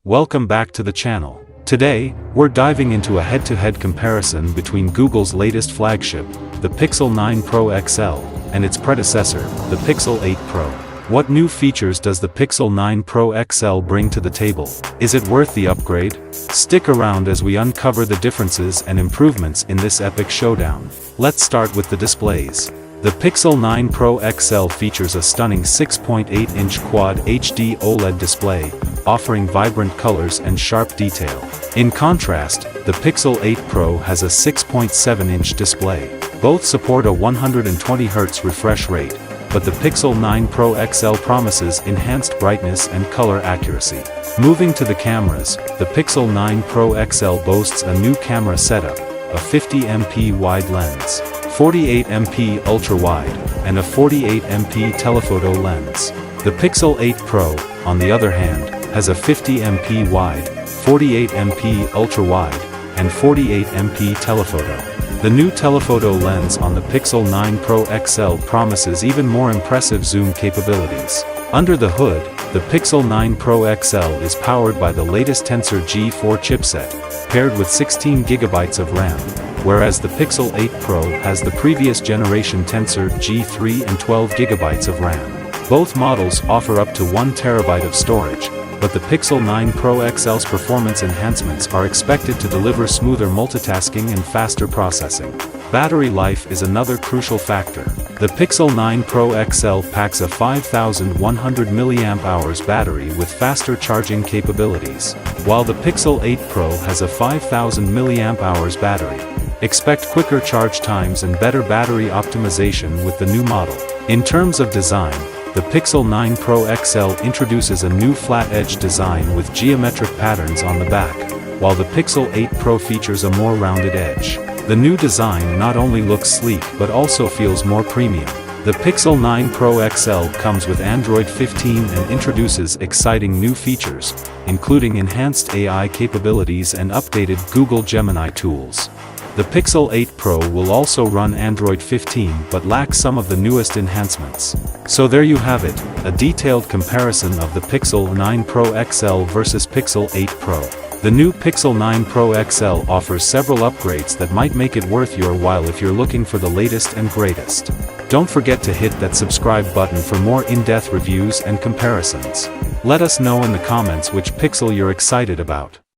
Welcome back to the channel. Today, we're diving into a head-to-head comparison between Google's latest flagship, the Pixel 9 Pro XL, and its predecessor, the Pixel 8 Pro. What new features does the Pixel 9 Pro XL bring to the table? Is it worth the upgrade? Stick around as we uncover the differences and improvements in this epic showdown. Let's start with the displays. The Pixel 9 Pro XL features a stunning 6.8-inch Quad HD OLED display, offering vibrant colors and sharp detail. In contrast, the Pixel 8 Pro has a 6.7-inch display. Both support a 120Hz refresh rate, but the Pixel 9 Pro XL promises enhanced brightness and color accuracy. Moving to the cameras, the Pixel 9 Pro XL boasts a new camera setup, a 50MP wide lens, 48MP ultra-wide, and a 48MP telephoto lens. The Pixel 8 Pro, on the other hand, has a 50MP wide, 48MP ultra-wide, and 48MP telephoto. The new telephoto lens on the Pixel 9 Pro XL promises even more impressive zoom capabilities. Under the hood, the Pixel 9 Pro XL is powered by the latest Tensor G4 chipset, paired with 16GB of RAM, whereas the Pixel 8 Pro has the previous generation Tensor G3 and 12GB of RAM. Both models offer up to 1TB of storage, but the Pixel 9 Pro XL's performance enhancements are expected to deliver smoother multitasking and faster processing. Battery life is another crucial factor. The Pixel 9 Pro XL packs a 5100 mAh battery with faster charging capabilities, while the Pixel 8 Pro has a 5000 mAh battery. Expect quicker charge times and better battery optimization with the new model. In terms of design, the Pixel 9 Pro XL introduces a new flat-edge design with geometric patterns on the back, while the Pixel 8 Pro features a more rounded edge. The new design not only looks sleek but also feels more premium. The Pixel 9 Pro XL comes with Android 15 and introduces exciting new features, including enhanced AI capabilities and updated Google Gemini tools. The Pixel 8 Pro will also run Android 15 but lacks some of the newest enhancements. So there you have it, a detailed comparison of the Pixel 9 Pro XL versus Pixel 8 Pro. The new Pixel 9 Pro XL offers several upgrades that might make it worth your while if you're looking for the latest and greatest. Don't forget to hit that subscribe button for more in-depth reviews and comparisons. Let us know in the comments which Pixel you're excited about.